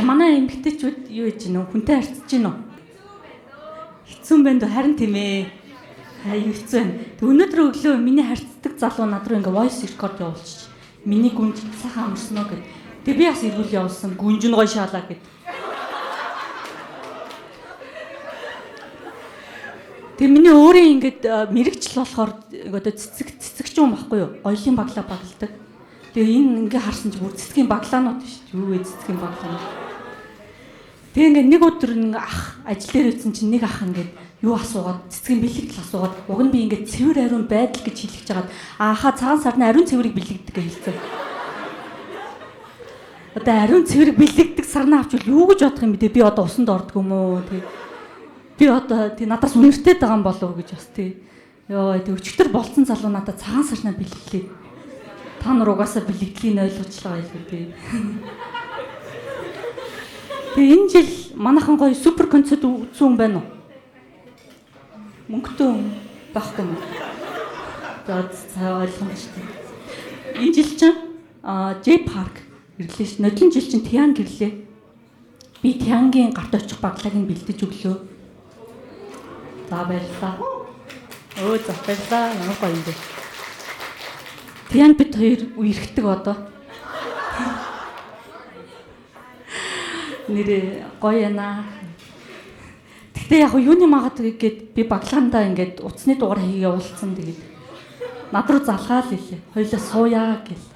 Манай эмэгтэйчүүд юу гэж гинөө хүнтэй харьцаж гинөө. Хэцүү юм байна харин тийм ээ. Юу хэцүү байна. Тэг өнөөдөр өглөө миний харьцдаг залуу над руу ингээ voice record явуулчих. Миний гүнж сайхан амарсан уу гэд. Тэг би бас эргүүл явуулсан. Гүнж нь гоё шаалаа гэд. Тэг миний өөрийн ингээд мэрэгчл болохоор одоо цэцэгч юм байхгүй юу? Гоёлын баглаа багладаг. Тэгээ энэ ингээ харсан чи бүр цэцгийн баглаанууд шүү дээ. Юу вэ цэцгийн баглаанууд. Тэгээ ингээ нэг өдөр нэг ах ажил дээр ирсэн чинь нэг ах ингээд юу асуугаад цэцгийн бэлэгдэл асуугаад уг нь би ингээ цэвэр ариун байдал гэж хэлчихэж хагаад ааха цагаан сарны ариун цэврийг бэлэгддэг гэж хэлсэн. Одоо ариун цэврийг бэлэгддэг сарнаа авчвал юу гэж бодох юм бэ? Би одоо усанд ордог юм уу? Тэг би одоо тий надаас үнэртэй байгаа юм болов уу гэж бас тий. Йоо тэг өчтөр болцсон залуу надад цагаан сарнаа бэлэглээ. Та нар угаасаа бэлэгдлийн ойлгочлаа байлгүй тий. Тэг энэ жил манайхан гоё супер концерт үзсэн юм байна уу? Мөнгөтэй байхгүй юм. За ойлгомжтой. Энэ жил чинь J Park ирлээ ш. Нодлон жил чинь Тян гэрлээ. Би Тянгийн гарт очих баглагийг бэлдэж өглөө. За баярлалаа. Өө за баярлалаа. Ямар гоё юм бэ. Тян бид хоёр үерхдэг одоо. Нэрээ гоё яана. Гэтэ яг юуны магаад гээд би баглагандаа ингээд утасны дугаар хийгээ уулцсан тэгээд над руу залгаал хэлээ. Хоёлаа сууя гэл.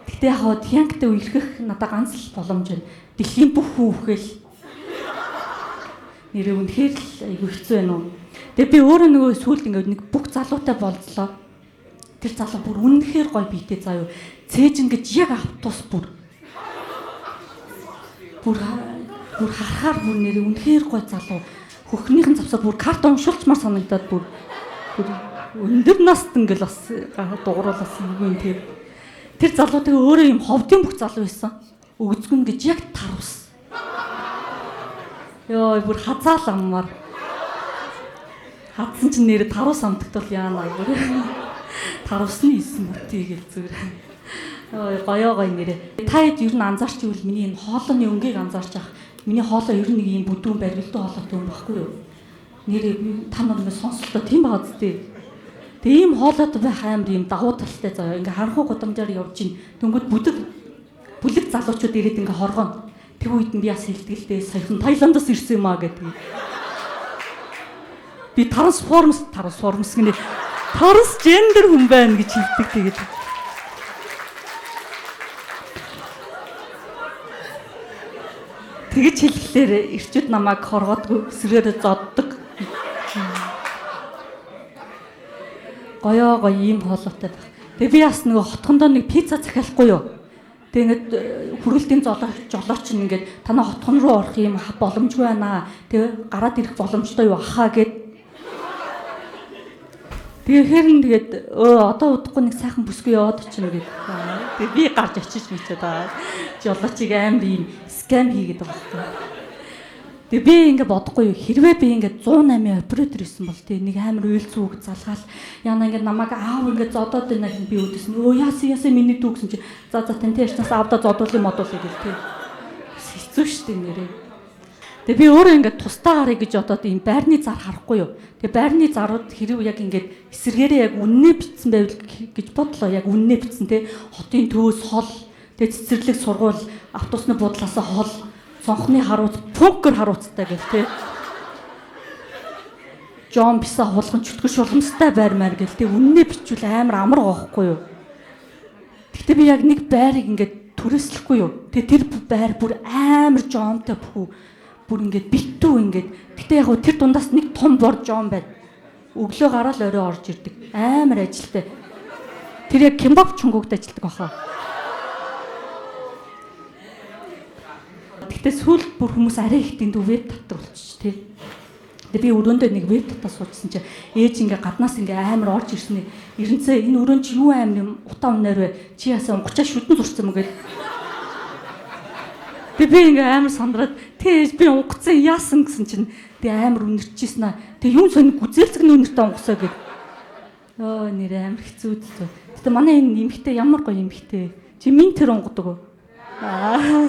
Гэтэ яг Тянгтай үерхэх надад ганц л боломж байна. Дэлхийн бүх хүн үхэл. Нэрээ үнэхээр л айгүй хэцүү байна уу. Тэгээ би өөрөө нөгөө сүүлд ингээд нэг бүх залуутай болцлоо. Тэр залуу бүр үнэхээр гоё биетэй заа юу. Цээж ингэж яг автус бүр харахаар бүр нэрээ үнэхээр гоё залуу. Хөхнийхэн завсаа бүр карт уншуулчмаар санагдаад бүр өндөр наст ингээл бас дугруулсан юм тийм. Тэр залуу тэгээ өөрөө юм ховдын бүх залуу байсан. Өгзгүн гэж яг тарвс. Йоо бүр хазаал аммаар. Хадсан чинь нэрээ тарвс амтгтал яана бүр. Тарвсны исэн мөртий гэл зүгээр. Гоё нэрээ. Та хэд ер нь анзаарч ивэл миний энэ хоолойны өнгийг анзаарч ах. Миний хоолой ер нь нэг юм бүдүүн барилдуу хоолойтой юм баггүй юу? Нэрээ та нар ингэ сонслоо тийм баа зү. Тэгээ ийм хоолойтой байх амар юм давуу талтай заяа. Ингээ харанхуй гудамжаар явж ийн. Дөнгөд бүлэг залуучууд ирээд ингээ хоргоно. Тэг үед нь би бас хэлтгэлтэй саяхан Таиландаас ирсэн юм аа гэдэг. Би трансформс гинэ. Трансгендер хүн байна гэж хэлдэг тэгээд. Тэгэж хэлэхлээр ирчүүд намайг хоргоодгүй эсрэгээрээ зоддог. Гоё ийм хоолойтой байх. Тэгээ би бас нөгөө хотхондоо нэг пицца захиалахгүй юу? Тэгээ ингээд хүргэлтийн жолооч нь ингээд танаа хотхон руу орох юм боломжгүй байна. Тэгээ гараад ирэх боломжтой юу ахаа гэд. Тэгэхээр нь тэгээд одоо удахгүй нэг сайхан бүсгүй яваад очино гэд. Тэгээ би гарч очиж мичээ даа. Жолоочийг амар ийм скам хийгээд байгаа байхгүй. Тэгээ би ингээ бодохгүй юу хэрвээ би ингээ 108 оператор исэн бол тий нэг амар уйл зүг залгаал яна ингээ намайг аав ингээ зодоод байна гэж би өдөөсөн. Яасан миний дүү гэсэн чи за тантай ярьснаас аавда зодуулын модуулъя гэл тий. Хэцүү штэ нэрээ. Тэгээ би өөрөө ингээ тустаа гарыг гэж бодоод ийм байрны зар харахгүй юу. Тэгээ байрны зарууд хэрэг яг ингээ эсэргээрээ яг үннээ битсэн байвал гэж бодлоо. Яг үннээ битсэн тий хотын төвөөс хол тэгээ цэцэрлэг сургууль автобусны буудлаасаа хол цонхны харууц пүнкер харууцтай гэл тээ. Жон биса хулган чөтгөш уламжтай байрмаар гэл тээ. Үннээ бичвэл амар амар гохгүй юу. Гэтэ би яг нэг байрыг ингээд түрээслэхгүй юу. Тэгээ тэр байр бүр амар жонтой бүр ингээд битүү ингээд. Гэтэ яг тэр дундаас нэг том бор жон байна. Өглөө гараал орой орж ирдэг. Амар ажилтай. Тэр яг кебаб чунгугт ажилдаг баха. Гэтэ сүүлд бүр хүмүүс арай их дэнд веб татдаг болчих тий. Тэгээ би өрөөндөө нэг веб татаа суучсан чи ээж ингээ гаднаас ингээ амар орж ирсэн. Эренцээ энэ өрөөнд чи юу амар юм утаа унаар вэ? Чи яасан унгачаа шүдэн зурсан мө гээд. Тэгээ би ингээ амар сандраад тий би унгацсан яасан гэсэн чинь тэгээ амар үнэрчижсэн аа. Тэгээ юм сонь гүзээлцгний үнэртэй унгасаа гээд. Оо нэр амар хэцүү үзлээ. Гэтэ манай энэ нэмхтэй ямар гоё нэмхтэй. Чи минь тэр унгадаг уу? Аа